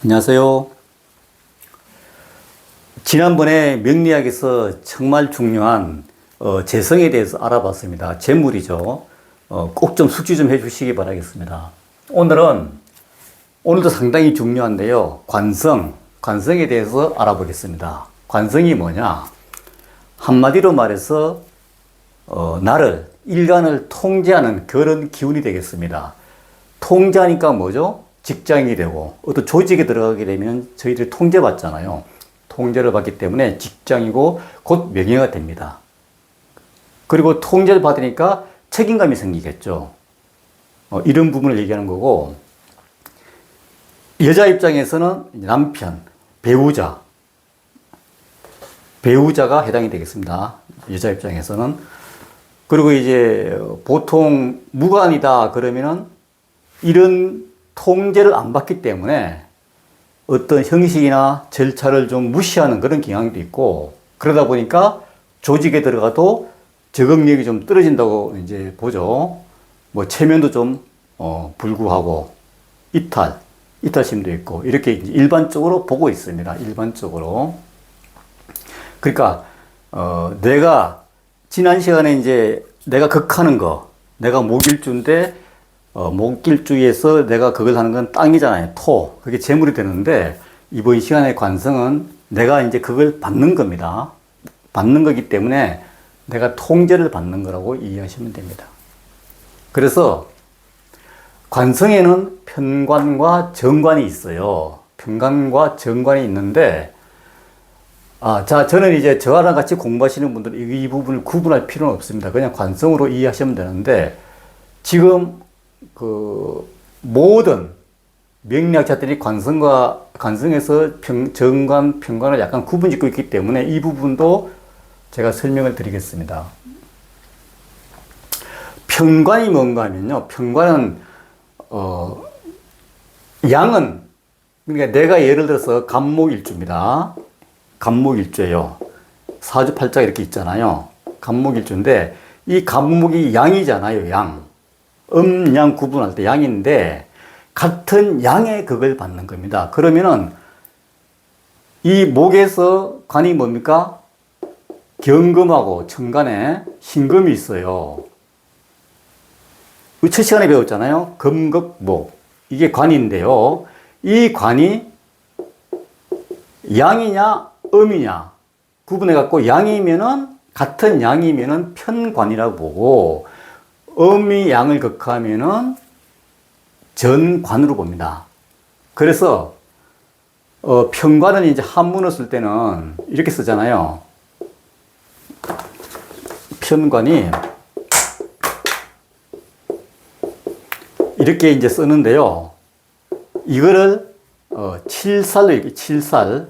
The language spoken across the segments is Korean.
안녕하세요. 지난번에 명리학에서 정말 중요한 재성에 대해서 알아봤습니다. 재물이죠. 꼭 좀 숙지 좀 해주시기 바라겠습니다. 오늘도 상당히 중요한데요. 관성에 대해서 알아보겠습니다. 관성이 뭐냐? 한마디로 말해서 일간을 통제하는 그런 기운이 되겠습니다. 통제하니까 뭐죠? 직장이 되고 어떤 조직에 들어가게 되면 저희들이 통제받잖아요. 통제를 받기 때문에 직장이고 곧 명예가 됩니다. 그리고 통제를 받으니까 책임감이 생기겠죠. 이런 부분을 얘기하는 거고, 여자 입장에서는 남편, 배우자가 해당이 되겠습니다. 여자 입장에서는. 그리고 이제 보통 무관이다 그러면은 이런 통제를 안 받기 때문에 어떤 형식이나 절차를 좀 무시하는 그런 경향도 있고, 그러다 보니까 조직에 들어가도 적응력이 좀 떨어진다고 이제 보죠. 뭐 체면도 좀 불구하고 이탈심도 있고, 이렇게 일반적으로 보고 있습니다. 일반적으로. 그러니까 내가 지난 시간에 이제 내가 극하는 거, 내가 목일주인데 목길주에서 내가 그걸 하는 건 땅이잖아요. 토. 그게 재물이 되는데, 이번 시간의 관성은 내가 이제 그걸 받는 겁니다. 받는 거기 때문에 내가 통제를 받는 거라고 이해하시면 됩니다. 그래서 관성에는 편관과 정관이 있어요. 편관과 정관이 있는데, 저는 이제 저랑 같이 공부하시는 분들은 이 부분을 구분할 필요는 없습니다. 그냥 관성으로 이해하시면 되는데, 지금 모든 명리학자들이 관성에서 정관, 편관을 약간 구분 짓고 있기 때문에 이 부분도 제가 설명을 드리겠습니다. 편관이 뭔가 하면요. 편관은, 양은, 그러니까 내가 예를 들어서 간목일주입니다. 간목일주예요. 사주팔자가 이렇게 있잖아요. 간목일주인데, 이 간목이 양이잖아요. 양. 양 구분할 때 양인데, 같은 양의 극을 받는 겁니다. 그러면은, 이 목에서 관이 뭡니까? 경금하고 천간에 신금이 있어요. 첫 시간에 배웠잖아요. 금극목. 이게 관인데요. 이 관이 양이냐, 음이냐 구분해갖고, 같은 양이면은 편관이라고 보고, 음이 양을 극하면은 전관으로 봅니다. 그래서 편관은 이제 한문을 쓸 때는 이렇게 쓰잖아요. 편관이 이렇게 이제 쓰는데요. 이거를 칠살로 이렇게 칠살,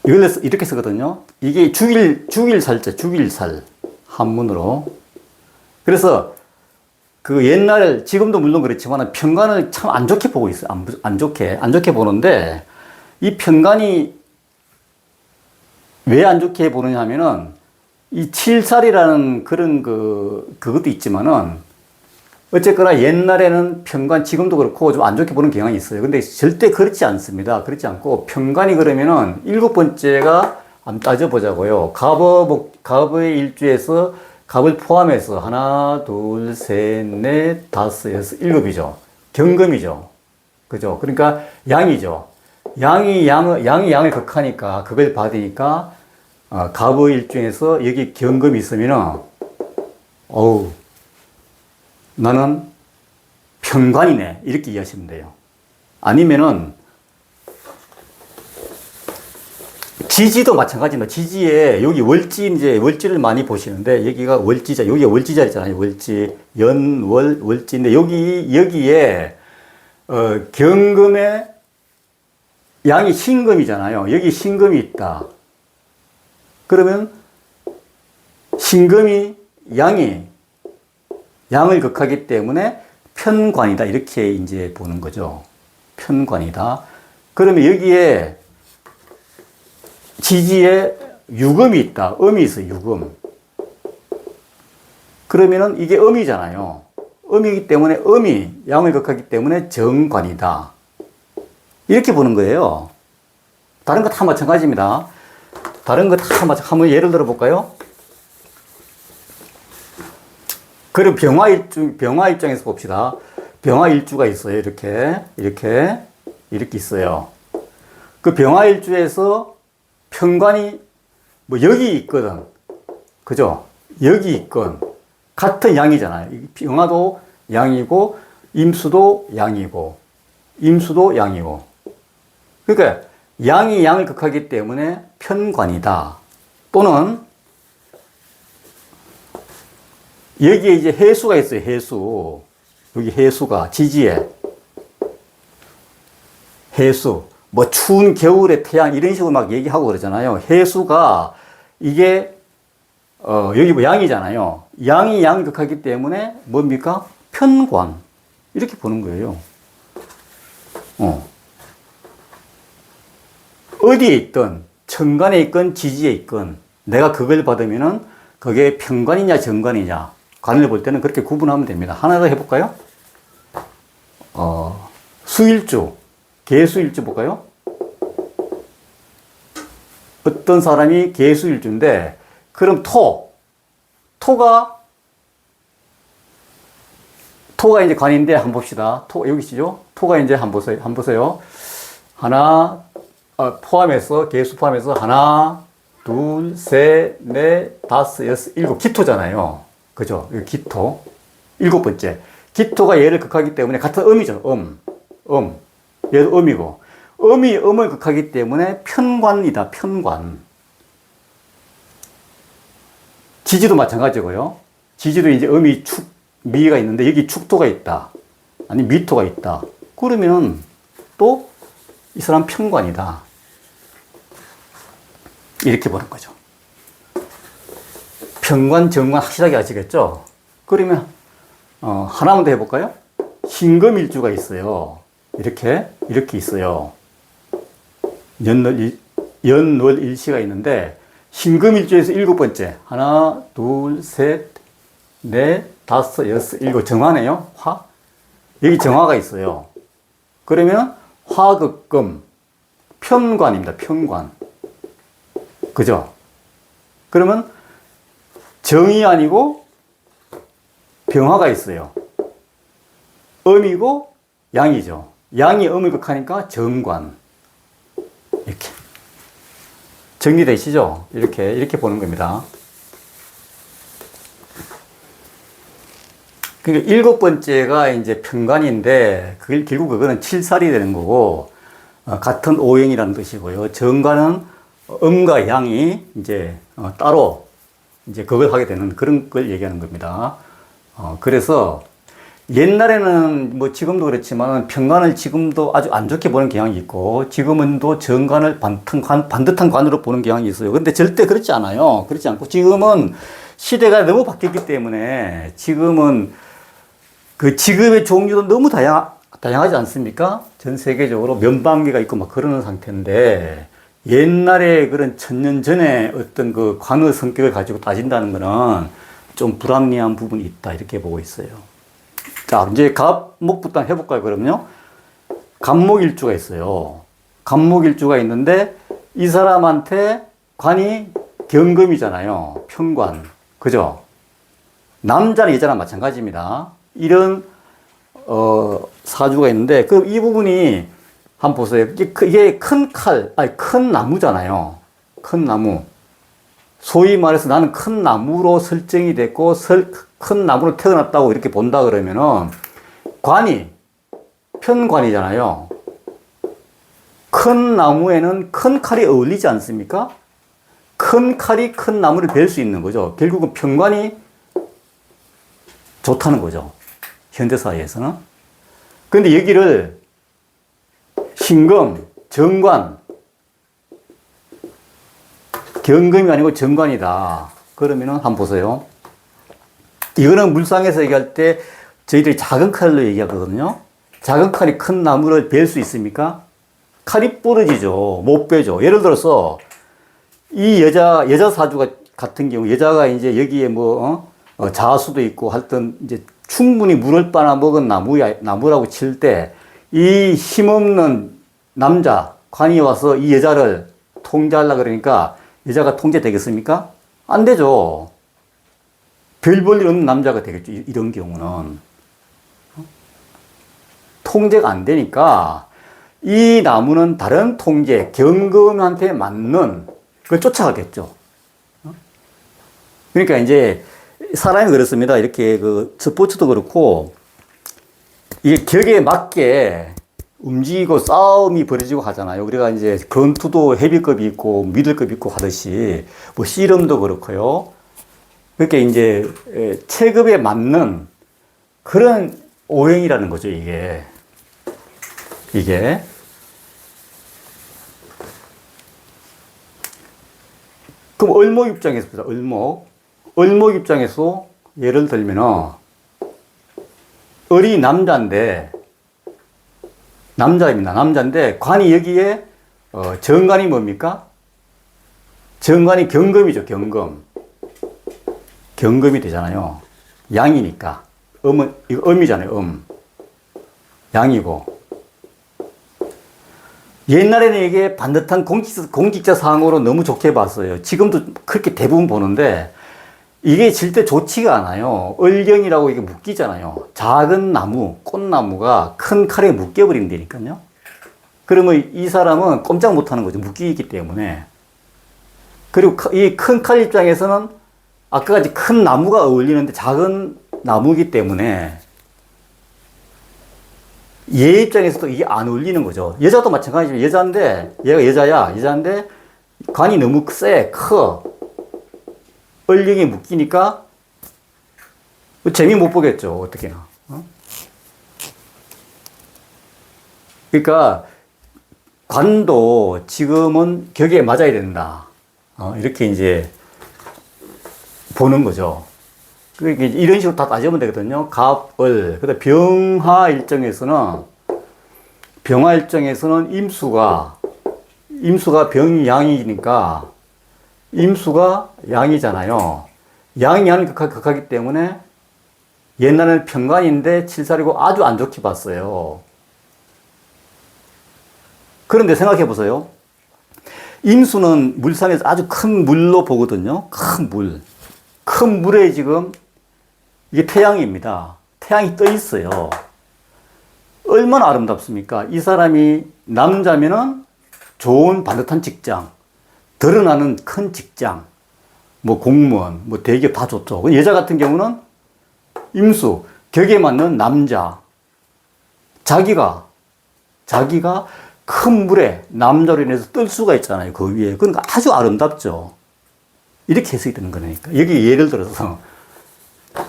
이걸 이렇게 쓰거든요. 이게 죽일살자, 죽일살 한문으로. 그래서 옛날, 지금도 물론 그렇지만 편관을 참 안 좋게 보고 있어요. 안 좋게 보는데, 이 편관이 왜 안 좋게 보느냐 하면은, 이 칠살이라는 그런 그것도 있지만은, 어쨌거나 옛날에는 편관, 지금도 그렇고 좀 안 좋게 보는 경향이 있어요. 근데 절대 그렇지 않습니다. 그렇지 않고, 편관이 그러면은 일곱 번째가 한번 따져보자고요. 갑의 일주에서 갑을 포함해서 하나, 둘, 셋, 넷, 다섯, 여섯, 일곱이죠. 경금이죠. 그죠? 그러니까 양이죠. 양이 양을 극하니까, 극을 받으니까, 갑의 일중에서 여기 경금이 있으면은, 나는 편관이네. 이렇게 이해하시면 돼요. 아니면은, 지지도 마찬가지입니다. 지지에, 여기 월지를 많이 보시는데, 여기가 월지자, 여기가 월지자리잖아요. 월지, 월지인데, 여기에, 경금에 양이 신금이잖아요. 여기 신금이 있다. 그러면, 신금이 양을 극하기 때문에 편관이다. 이렇게 이제 보는 거죠. 편관이다. 그러면 여기에, 지지에 유금이 있다. 음이 있어요. 유금. 그러면은 이게 음이잖아요. 음이기 때문에, 음이 양을 극하기 때문에 정관이다. 이렇게 보는 거예요. 다른 거 다 마찬가지입니다. 다른 거 다 마찬가지. 한번 예를 들어 볼까요? 그리고 병화 입장에서 봅시다. 병화 일주가 있어요. 이렇게 있어요. 그 병화 일주에서 편관이 뭐 여기 있거든. 그죠? 여기 있건 같은 양이잖아요. 병화도 양이고 임수도 양이고 임수도 양이고. 그러니까 양이 양을 극하기 때문에 편관이다. 또는 여기에 이제 해수가 있어요. 해수. 여기 해수가 지지에 해수. 뭐 추운 겨울에 태양 이런 식으로 막 얘기하고 그러잖아요. 해수가 이게 여기 뭐 양이잖아요. 양이 양을 극하기 때문에 뭡니까? 편관. 이렇게 보는 거예요. 어디에 있든 천간에 있건 지지에 있건 내가 그걸 받으면은 그게 편관이냐 정관이냐 관을 볼 때는 그렇게 구분하면 됩니다. 하나 더 해볼까요? 수일주, 계수일주 볼까요? 어떤 사람이 계수일주인데 그럼 토가 이제 관인데 한번 봅시다. 여기 있죠? 토가 이제 한번 보세요. 하나 포함해서 계수 포함해서 하나, 둘, 셋, 넷, 다섯, 여섯, 일곱 기토잖아요. 그죠? 기토. 일곱 번째. 기토가 얘를 극하기 때문에 같은 음이죠. 얘도 음이고. 음이 음을 극하기 때문에 편관이다. 편관. 지지도 마찬가지고요. 지지도 이제 음이 미가 있는데 여기 축토가 있다. 아니 미토가 있다. 그러면 또 이 사람 편관이다. 이렇게 보는 거죠. 편관, 정관 확실하게 아시겠죠? 그러면 하나만 더 해볼까요? 신금일주가 있어요. 이렇게 있어요. 연월일시가 있는데 신금일주에서 일곱 번째 하나, 둘, 셋, 넷, 다섯, 여섯, 일곱 정화네요. 여기 정화가 있어요. 그러면 화극금 편관입니다. 편관. 그죠? 그러면 정이 아니고 병화가 있어요. 음이고 양이죠. 양이 음을 극하니까 정관. 이렇게. 정리되시죠? 이렇게 보는 겁니다. 그러니까 일곱 번째가 이제 편관인데, 결국 그거는 칠살이 되는 거고, 같은 오행이라는 뜻이고요. 정관은 음과 양이 이제 따로 이제 그걸 하게 되는 그런 걸 얘기하는 겁니다. 그래서 옛날에는 뭐 지금도 그렇지만 편관을 지금도 아주 안 좋게 보는 경향이 있고 지금은 또 정관을 반듯한 관으로 보는 경향이 있어요. 근데 절대 그렇지 않아요. 그렇지 않고 지금은 시대가 너무 바뀌었기 때문에 지금은 그 직업의 종류도 너무 다양하지 않습니까? 전 세계적으로 면방계가 있고 막 그러는 상태인데 옛날에 그런 천년 전에 어떤 그 관의 성격을 가지고 따진다는 거는 좀 불합리한 부분이 있다. 이렇게 보고 있어요. 자, 이제 갑목부터 해볼까요, 그럼요? 갑목일주가 있어요. 갑목일주가 있는데 이 사람한테 관이 경금이잖아요. 편관. 그죠? 남자는 여자랑 마찬가지입니다. 이런 사주가 있는데 그럼 이 부분이 한번 보세요. 이게 큰 나무잖아요. 큰 나무. 소위 말해서 나는 큰 나무로 설정이 됐고 큰 나무로 태어났다고 이렇게 본다 그러면은 관이 편관이잖아요. 큰 나무에는 큰 칼이 어울리지 않습니까? 큰 칼이 큰 나무를 벨 수 있는 거죠. 결국은 편관이 좋다는 거죠. 현대사회에서는. 그런데 여기를 신금, 정관, 경금이 아니고 정관이다. 그러면은 한번 보세요. 이거는 물상에서 얘기할 때 저희들이 작은 칼로 얘기하거든요. 작은 칼이 큰 나무를 벨 수 있습니까? 칼이 부러지죠. 못 베죠. 예를 들어서 이 여자 사주 같은 경우 여자가 이제 여기에 자수도 있고 하여튼 이제 충분히 물을 빨아먹은 나무라고 칠 때 이 힘없는 남자, 관이 와서 이 여자를 통제하려고 그러니까 여자가 통제되겠습니까? 안 되죠. 별 볼 일 없는 남자가 되겠죠. 이런 경우는. 통제가 안 되니까 이 나무는 다른 통제, 경금한테 맞는 걸 쫓아가겠죠. 그러니까 이제 사람이 그렇습니다. 이렇게 그 스포츠도 그렇고 이게 격에 맞게 움직이고 싸움이 벌어지고 하잖아요. 우리가 이제 권투도 헤비급이 있고 미들급이 있고 하듯이 뭐 씨름도 그렇고요. 그렇게 이제 체급에 맞는 그런 오행이라는 거죠, 이게. 그럼 을목 입장에서 보자, 을목 입장에서 예를 들면은 을이 남자인데 관이 여기에 정관이 뭡니까? 정관이 경금이죠. 경금이 되잖아요. 양이니까. 이거 음이잖아요. 양이고. 옛날에는 이게 반듯한 공직자 상으로 너무 좋게 봤어요. 지금도 그렇게 대부분 보는데 이게 절대 좋지가 않아요. 을경이라고 이게 묶이잖아요. 작은 나무, 꽃나무가 큰 칼에 묶여버린다니까요. 그러면 이 사람은 꼼짝 못하는 거죠. 묶이기 때문에. 그리고 이 큰 칼 입장에서는 아까 같이 큰 나무가 어울리는데 작은 나무이기 때문에 얘 입장에서도 이게 안 어울리는 거죠. 여자도 마찬가지죠. 여자인데 얘가 여자인데 관이 너무 커. 을경이 묶이니까 재미 못 보겠죠. 어떻게나. 그러니까 관도 지금은 격에 맞아야 된다. 이렇게 이제 보는 거죠. 그러니까 이런 식으로 다 따지면 되거든요. 갑, 을. 그다음 병화 일정에서는 임수가 병이 양이니까 임수가 양이잖아요. 양이 양을 극하기 때문에 옛날에는 편관인데 칠살이고 아주 안 좋게 봤어요. 그런데 생각해 보세요. 임수는 물상에서 아주 큰 물로 보거든요. 큰 물에 지금 이게 태양입니다. 태양이 떠 있어요. 얼마나 아름답습니까? 이 사람이 남자면은 좋은 반듯한 직장, 드러나는 큰 직장, 뭐 공무원, 뭐 대기업 다 좋죠. 여자 같은 경우는 임수, 격에 맞는 남자. 자기가 큰 물에 남자로 인해서 뜰 수가 있잖아요. 그 위에. 그러니까 아주 아름답죠. 이렇게 해석이 되는 거니까. 여기 예를 들어서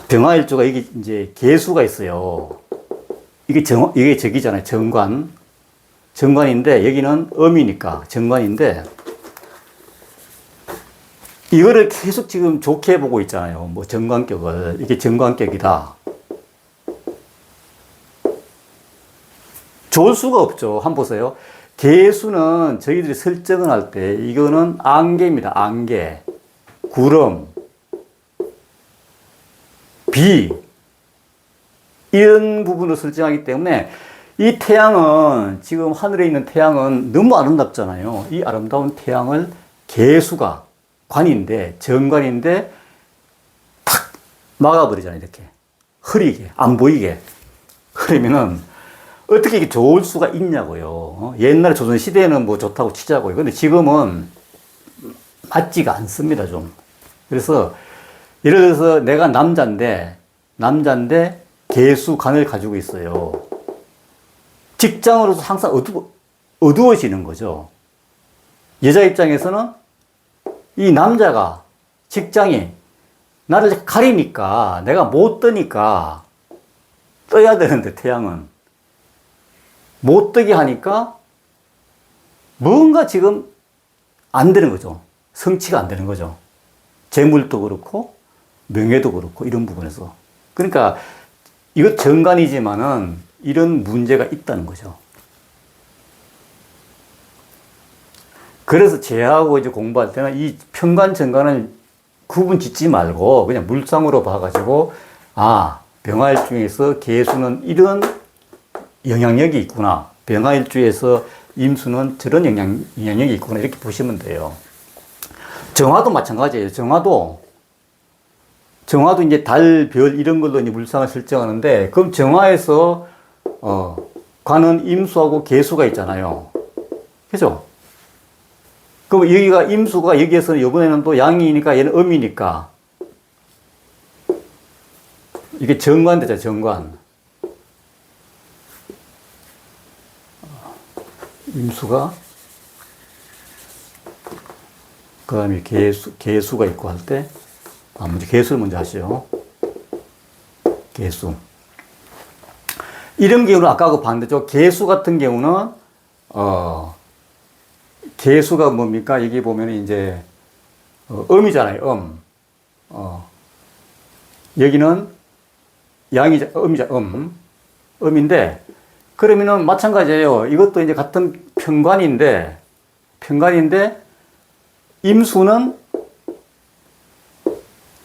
병화일주가 여기 이제 개수가 있어요. 이게 저기잖아요. 정관인데 여기는 음이니까 정관인데 이거를 계속 지금 좋게 보고 있잖아요. 뭐 정관격을. 이게 정관격이다. 좋을 수가 없죠. 한번 보세요. 개수는 저희들이 설정을 할 때 이거는 안개입니다. 안개. 구름. 비. 이런 부분을 설정하기 때문에 이 태양은 지금 하늘에 있는 태양은 너무 아름답잖아요. 이 아름다운 태양을 개수가 관인데 정관인데 탁 막아버리잖아요. 이렇게 흐리게 안 보이게. 그러면은 어떻게 이게 좋을 수가 있냐고요. 옛날에 조선시대에는 뭐 좋다고 치자고요. 근데 지금은 맞지가 않습니다. 좀. 그래서 예를 들어서 내가 남자인데 개수관을 가지고 있어요. 직장으로서 항상 어두워지는 거죠. 여자 입장에서는 이 남자가 직장이 나를 가리니까 내가 못 뜨니까 떠야 되는데 태양은 못 뜨게 하니까 뭔가 지금 안 되는 거죠. 성취가 안 되는 거죠. 재물도 그렇고 명예도 그렇고 이런 부분에서. 그러니까 이것 정관이지만은 이런 문제가 있다는 거죠. 그래서 제하고 이제 공부할 때는 이 편관 정관을 구분 짓지 말고 그냥 물상으로 봐가지고 병화일주에서 개수는 이런 영향력이 있구나. 병화일주에서 임수는 저런 영향력이 있구나 이렇게 보시면 돼요. 정화도 마찬가지예요. 정화도 이제 달, 별 이런 걸로 이제 물상을 설정하는데 그럼 정화에서 관은 임수하고 계수가 있잖아요. 그죠? 그럼 여기가 임수가 여기에서는 이번에는 또 양이니까 얘는 음이니까 이게 정관 되죠, 정관. 임수가 그 다음에 계수가 있고 할 때 먼저 계수를 먼저 하시죠. 계수. 이런 경우는 아까 그 반대죠. 계수 같은 경우는 계수가 뭡니까? 여기 보면 이제 음이잖아요. 여기는 음이자 음인데 그러면은 마찬가지예요. 이것도 이제 같은 편관인데 임수는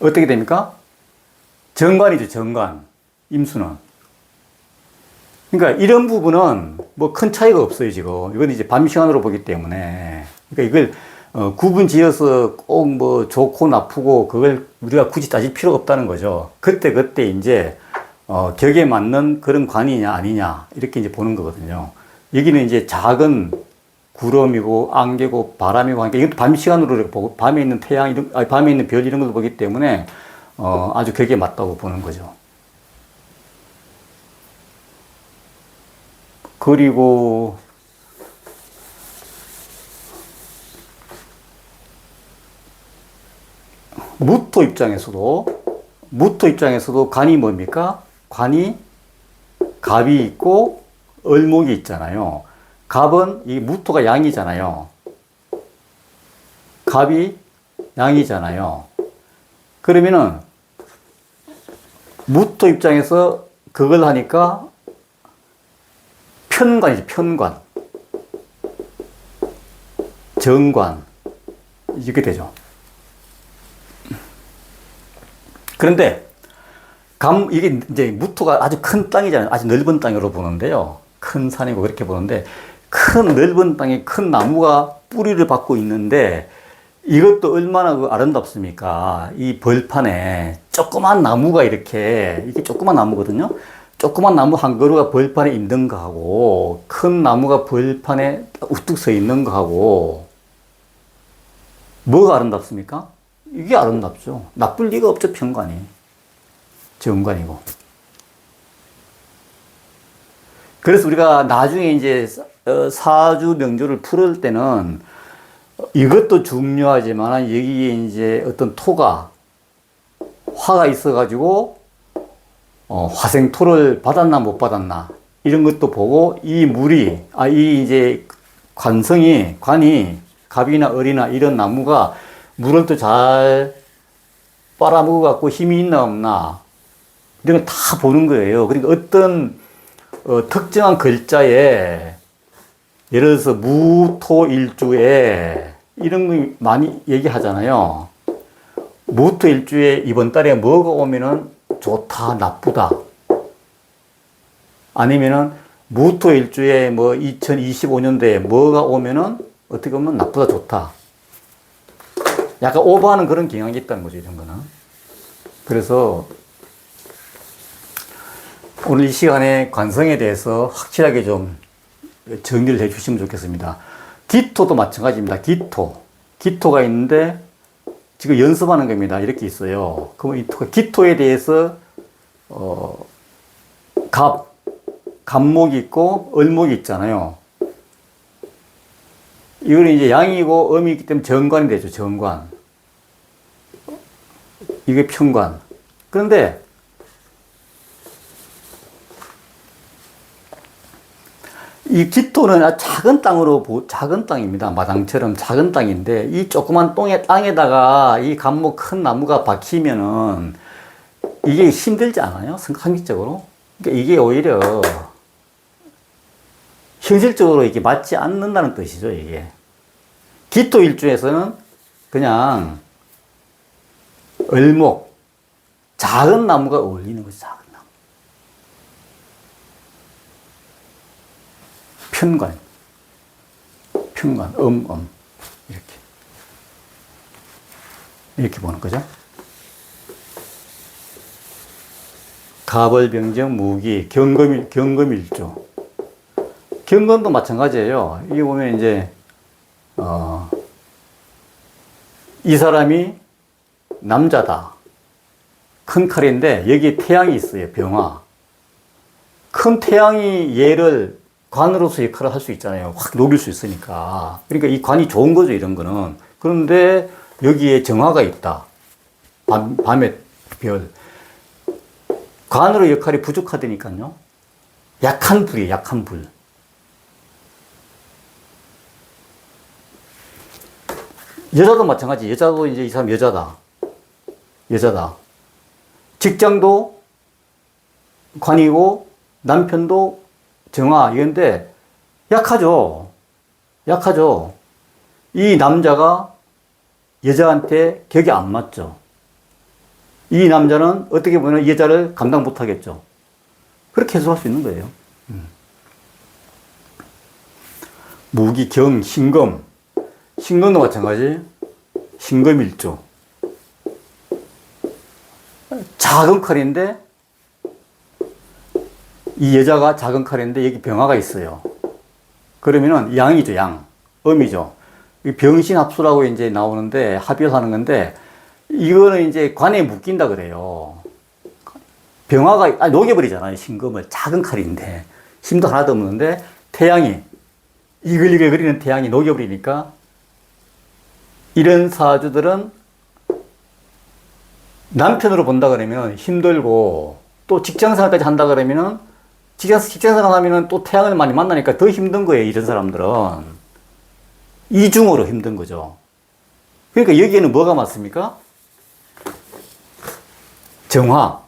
어떻게 됩니까? 정관이죠, 정관. 임수는. 그러니까 이런 부분은 뭐 큰 차이가 없어요, 지금. 이건 이제 밤 시간으로 보기 때문에. 그러니까 이걸 구분 지어서 꼭 뭐 좋고 나쁘고 그걸 우리가 굳이 따질 필요가 없다는 거죠. 그때 이제 격에 맞는 그런 관이냐 아니냐 이렇게 이제 보는 거거든요. 여기는 이제 작은 구름이고 안개고 바람이고 하니까 이것도 밤 시간으로 보고 밤에 있는 태양 밤에 있는 별 이런 걸 보기 때문에 아주 격에 맞다고 보는 거죠. 그리고 무토 입장에서도 관이 뭡니까? 관이 갑이 있고 을목이 있잖아요. 갑은 이 무토가 양이잖아요. 갑이 양이잖아요. 그러면은 무토 입장에서 그걸 하니까 편관이지, 편관. 정관. 이렇게 되죠. 그런데 이게 이제 무토가 아주 큰 땅이잖아요. 아주 넓은 땅으로 보는데요. 큰 산이고 그렇게 보는데 큰 넓은 땅에 큰 나무가 뿌리를 받고 있는데 이것도 얼마나 아름답습니까? 이 벌판에 조그만 나무가 이게 조그만 나무거든요. 조그만 나무 한 그루가 벌판에 있는 거하고 큰 나무가 벌판에 우뚝 서 있는 거하고 뭐가 아름답습니까? 이게 아름답죠. 나쁠 리가 없죠, 편관이. 정관이고. 그래서 우리가 나중에 이제 사주 명조를 풀을 때는 이것도 중요하지만 여기에 이제 어떤 화가 있어가지고 화생토를 받았나 못 받았나 이런 것도 보고 이 이제 관이 갑이나 을이나 이런 나무가 물을 또 잘 빨아먹어 갖고 힘이 있나 없나 이런 걸 다 보는 거예요. 그러니까 어떤 특정한 글자에 예를 들어서 무토일주에 이런 거 많이 얘기하잖아요. 무토일주에 이번 달에 뭐가 오면은 좋다, 나쁘다. 아니면은 무토일주에 뭐 2025년도에 뭐가 오면은 어떻게 보면 나쁘다, 좋다. 약간 오버하는 그런 경향이 있다는 거죠, 이런 거는. 그래서 오늘 이 시간에 관성에 대해서 확실하게 좀 정리를 해 주시면 좋겠습니다. 기토도 마찬가지입니다. 기토가 있는데 지금 연습하는 겁니다. 이렇게 있어요. 그럼 기토에 대해서 갑목이 있고 을목이 있잖아요. 이거는 이제 양이고 음이 있기 때문에 정관이 되죠. 정관. 이게 편관. 그런데 이 기토는 작은 땅입니다. 마당처럼 작은 땅인데 이 조그만 땅에다가 이 갑목 큰 나무가 박히면은 이게 힘들지 않아요? 상식적으로? 그러니까 이게 오히려 현실적으로 이게 맞지 않는다는 뜻이죠, 이게. 기토 일주에서는 그냥 을목, 작은 나무가 어울리는 거죠, 작은 나무. 편관. 평관, 이렇게 보는 거죠. 가벌병정, 무기, 경금일조. 경금도 마찬가지예요. 이게 보면 이제, 이 사람이 남자다. 큰 칼인데, 여기에 태양이 있어요. 병화. 큰 태양이 얘를 관으로서 역할을 할 수 있잖아요. 확 녹일 수 있으니까. 그러니까 이 관이 좋은 거죠, 이런 거는. 그런데 여기에 정화가 있다. 밤의 별. 관으로 역할이 부족하다니까요. 약한 불이에요, 약한 불. 여자도 마찬가지. 여자도 이제 이 사람 여자다. 직장도 관이고, 남편도 정화, 이건데, 약하죠. 이 남자가 여자한테 격이 안 맞죠. 이 남자는 어떻게 보면 여자를 감당 못 하겠죠. 그렇게 해석할 수 있는 거예요. 무기, 경, 신금. 신금도 마찬가지. 신금일조. 작은 칼인데, 이 여자가 작은 칼인데 여기 병화가 있어요. 그러면은 양이죠, 양. 음이죠. 병신합수라고 이제 나오는데 합의하는 건데, 이거는 이제 관에 묶인다 그래요. 병화가, 녹여버리잖아요. 신금을. 작은 칼인데. 힘도 하나도 없는데, 태양이, 이글이글 그리는 태양이 녹여버리니까, 이런 사주들은 남편으로 본다 그러면 힘들고, 또 직장생활까지 한다 그러면은, 직장생활 하면은 또 태양을 많이 만나니까 더 힘든 거예요. 이런 사람들은. 이중으로 힘든 거죠. 그러니까 여기에는 뭐가 맞습니까? 정화.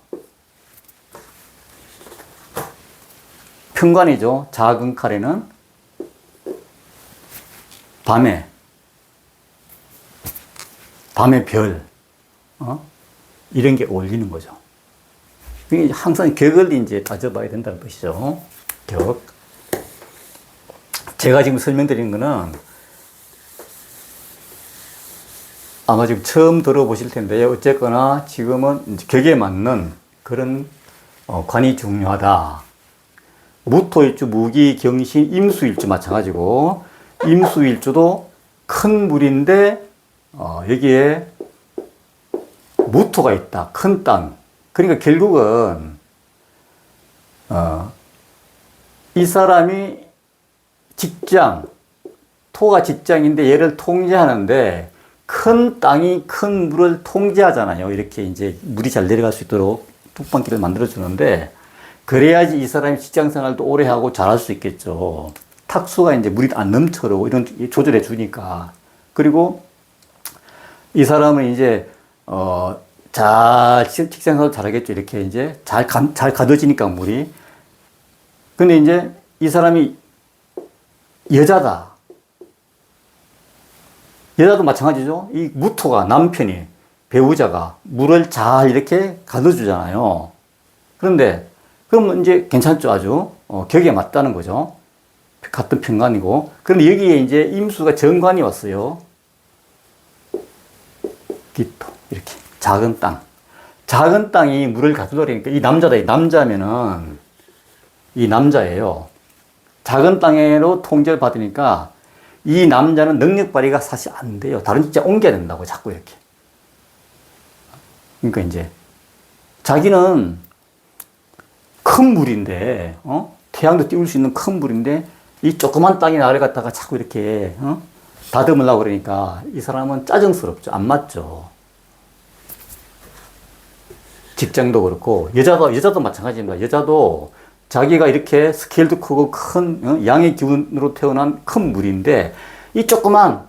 평관이죠. 작은 칼에는 밤에 별, 이런 게 어울리는 거죠. 항상 격을 이제 따져봐야 된다는 뜻이죠. 격. 제가 지금 설명드리는 거는 아마 지금 처음 들어보실 텐데요. 어쨌거나 지금은 이제 격에 맞는 그런 관이 중요하다. 무토일주, 무기, 경신, 임수일주 마찬가지고, 임수일주도 큰 물인데 여기에 무토가 있다. 큰 땅. 그러니까 결국은 이 사람이 직장, 토가 직장인데 얘를 통제하는데, 큰 땅이 큰 물을 통제하잖아요. 이렇게 이제 물이 잘 내려갈 수 있도록 뚝방길을 만들어주는데, 그래야지 이 사람이 직장 생활도 오래 하고 잘할 수 있겠죠. 탁수가 이제 물이 안 넘쳐나고 이런 조절해 주니까. 그리고 이 사람은 이제, 직장 생활 잘하겠죠. 이렇게 이제 잘 가둬지니까 물이. 근데 이제 이 사람이 여자다. 여자도 마찬가지죠. 이 무토가, 남편이, 배우자가 물을 잘 이렇게 가둬주잖아요. 그런데, 그러면 이제 괜찮죠. 아주. 격에 맞다는 거죠. 같은 평관이고. 그런데 여기에 이제 임수가 정관이 왔어요. 기토. 이렇게. 작은 땅. 작은 땅이 물을 가둬버리니까 이 남자다. 이 남자면은, 이 남자예요. 작은 땅으로 통제를 받으니까 이 남자는 능력 발휘가 사실 안 돼요. 다른 직장 옮겨야 된다고 자꾸 이렇게. 그러니까 이제 자기는 큰 물인데, 태양도 띄울 수 있는 큰 물인데 이 조그만 땅에 나를 갖다가 자꾸 이렇게 다듬으려고 그러니까 이 사람은 짜증스럽죠. 안 맞죠. 직장도 그렇고, 여자도 마찬가지입니다. 여자도 자기가 이렇게 스케일도 크고 큰, 양의 기운으로 태어난 큰 물인데, 이 조그만,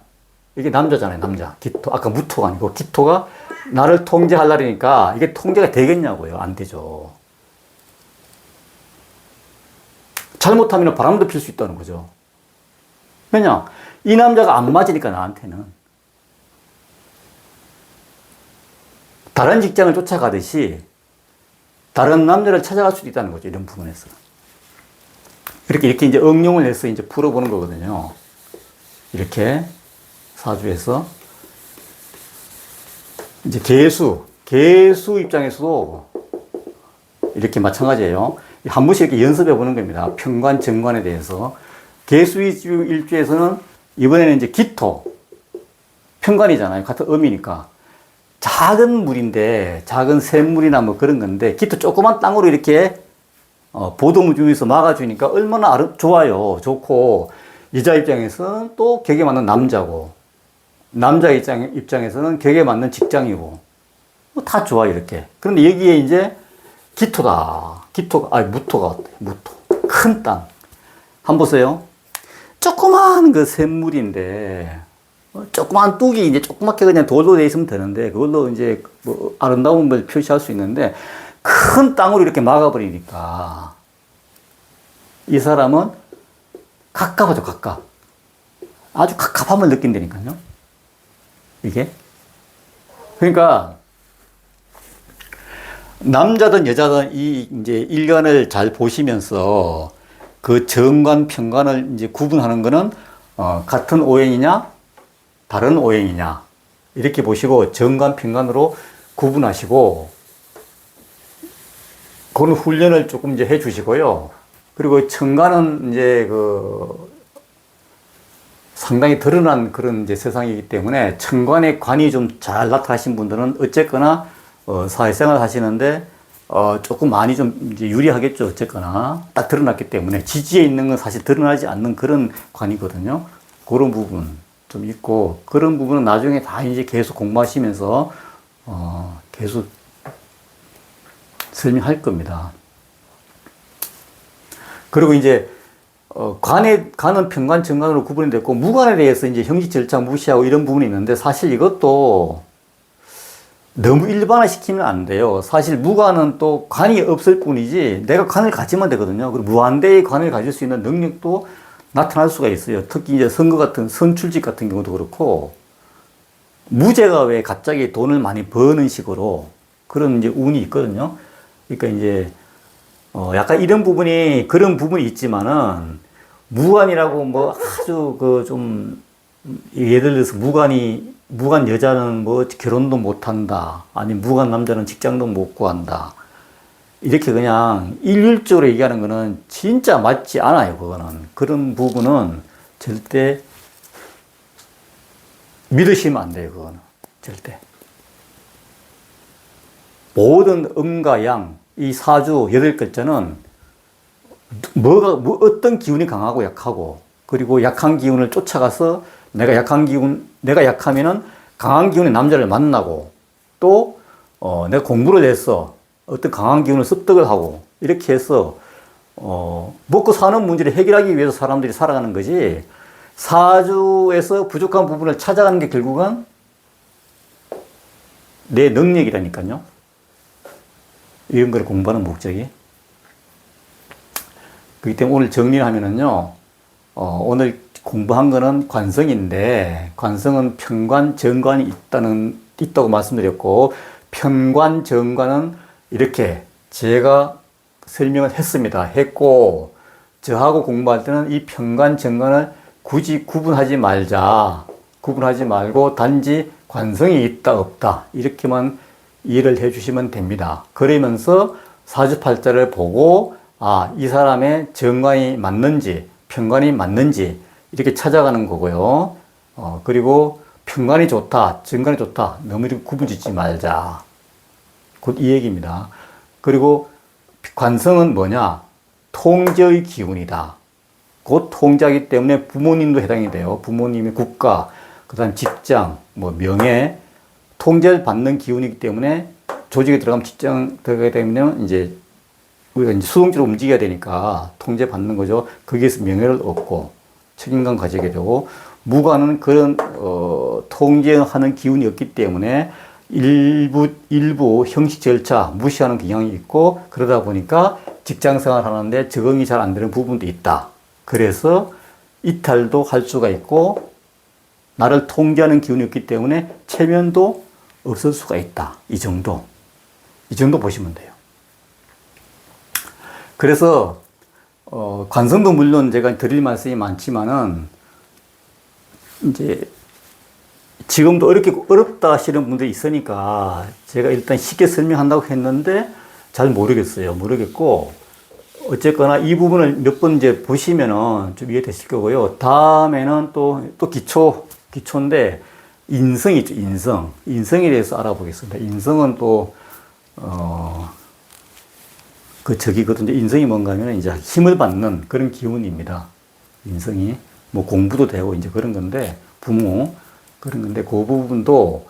이게 남자잖아요, 남자. 기토. 아까 무토가 아니고, 기토가 나를 통제하려니까 이게 통제가 되겠냐고요. 안 되죠. 잘못하면 바람도 필 수 있다는 거죠. 왜냐? 이 남자가 안 맞으니까 나한테는. 다른 직장을 쫓아가듯이 다른 남자를 찾아갈 수도 있다는 거죠. 이런 부분에서. 이렇게 이제 응용을 해서 이제 풀어보는 거거든요. 이렇게 사주에서 이제 개수 입장에서도 이렇게 마찬가지예요. 한 번씩 이렇게 연습해 보는 겁니다. 편관, 정관에 대해서. 개수 일주에서는 이번에는 이제 기토, 편관이잖아요. 같은 음이니까. 작은 물인데, 작은 샘물이나 뭐 그런 건데, 기토 조그만 땅으로 이렇게 보도물 중에서 막아주니까 얼마나 좋아요. 좋고, 여자 입장에서는 또 격에 맞는 남자고, 남자 입장에서는 격에 맞는 직장이고, 뭐 다 좋아, 이렇게. 그런데 여기에 이제 기토다. 무토가, 무토. 큰 땅. 한번 보세요. 조그만 그 샘물인데, 조그만 뚝이 이제 조그맣게 그냥 돌로 돼 있으면 되는데, 그걸로 이제 뭐 아름다운 걸 표시할 수 있는데, 큰 땅으로 이렇게 막아버리니까, 이 사람은 갑갑하죠, 갑갑. 아주 갑갑함을 느낀다니까요. 이게. 그러니까, 남자든 여자든 이 이제 일간을 잘 보시면서 그 정관, 편관을 이제 구분하는 거는, 같은 오행이냐, 다른 오행이냐, 이렇게 보시고 정관, 편관으로 구분하시고, 그런 훈련을 조금 이제 해 주시고요. 그리고 천간은 이제 상당히 드러난 그런 이제 세상이기 때문에 천간의 관이 좀 잘 나타나신 분들은 어쨌거나 사회생활 하시는데 조금 많이 좀 이제 유리하겠죠. 어쨌거나 딱 드러났기 때문에 지지에 있는 건 사실 드러나지 않는 그런 관이거든요. 그런 부분 좀 있고, 그런 부분은 나중에 다 이제 계속 공부하시면서 계속 설명할 겁니다. 그리고 이제 관은 편관, 정관으로 구분이 됐고, 무관에 대해서 이제 형식 절차 무시하고 이런 부분이 있는데, 사실 이것도 너무 일반화시키면 안 돼요. 사실 무관은 또 관이 없을 뿐이지 내가 관을 가지면 되거든요. 그리고 무한대의 관을 가질 수 있는 능력도 나타날 수가 있어요. 특히 이제 선거 같은 선출직 같은 경우도 그렇고, 무죄가 왜 갑자기 돈을 많이 버는 식으로 그런 이제 운이 있거든요. 그러니까 이제 약간 이런 부분이, 그런 부분이 있지만은, 무관이라고 뭐 아주 좀 예를 들어서 무관 여자는 뭐 결혼도 못 한다, 아니면 무관 남자는 직장도 못 구한다, 이렇게 그냥 일률적으로 얘기하는 거는 진짜 맞지 않아요. 그거는. 그런 부분은 절대 믿으시면 안 돼요. 그거는 절대. 모든 음과 양, 이 사주 8글자는 어떤 기운이 강하고 약하고, 그리고 약한 기운을 쫓아가서 내가 약하면은 강한 기운의 남자를 만나고, 또 내가 공부를 해서 어떤 강한 기운을 습득을 하고, 이렇게 해서 먹고 사는 문제를 해결하기 위해서 사람들이 살아가는 거지, 사주에서 부족한 부분을 찾아가는 게 결국은 내 능력이라니까요. 이런 걸 공부하는 목적이. 그렇기 때문에 오늘 정리를 하면은요, 오늘 공부한 거는 관성인데, 관성은 편관, 정관이 있다고 말씀드렸고, 편관, 정관은 이렇게 제가 설명을 했고, 저하고 공부할 때는 이 편관, 정관을 굳이 구분하지 말고 단지 관성이 있다, 없다, 이렇게만 이해를 해 주시면 됩니다. 그러면서 사주팔자를 보고, 이 사람의 정관이 맞는지, 편관이 맞는지, 이렇게 찾아가는 거고요. 그리고 편관이 좋다, 정관이 좋다, 너무 이렇게 구분 짓지 말자. 곧 이 얘기입니다. 그리고 관성은 뭐냐? 통제의 기운이다. 곧 통제하기 때문에 부모님도 해당이 돼요. 부모님의 국가, 그 다음 직장, 명예, 통제를 받는 기운이기 때문에 조직에 들어가면 직장 들어가게 되면 이제 우리가 이제 수동적으로 움직여야 되니까 통제받는 거죠. 거기에서 명예를 얻고 책임감 가지게 되고, 무관은 그런 통제하는 기운이 없기 때문에 일부 형식 절차 무시하는 경향이 있고, 그러다 보니까 직장 생활 하는데 적응이 잘 안 되는 부분도 있다. 그래서 이탈도 할 수가 있고, 나를 통제하는 기운이 없기 때문에 체면도 없을 수가 있다. 이 정도 보시면 돼요. 그래서 관성도 물론 제가 드릴 말씀이 많지만은, 이제 지금도 어렵다 하시는 분들이 있으니까 제가 일단 쉽게 설명한다고 했는데 잘 모르겠어요. 모르겠고, 어쨌거나 이 부분을 몇 번 이제 보시면은 좀 이해되실 거고요. 다음에는 또 기초인데, 인성이 있죠, 인성. 인성에 대해서 알아보겠습니다. 인성은 또, 저기거든요. 인성이 뭔가 하면 이제 힘을 받는 그런 기운입니다. 인성이. 뭐 공부도 되고 이제 그런 건데, 부모, 그런 건데, 그 부분도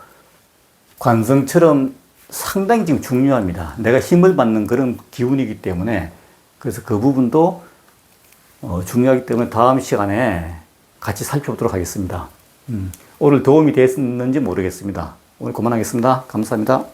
관성처럼 상당히 지금 중요합니다. 내가 힘을 받는 그런 기운이기 때문에, 그래서 그 부분도 중요하기 때문에 다음 시간에 같이 살펴보도록 하겠습니다. 오늘 도움이 됐는지 모르겠습니다. 오늘 그만하겠습니다. 감사합니다.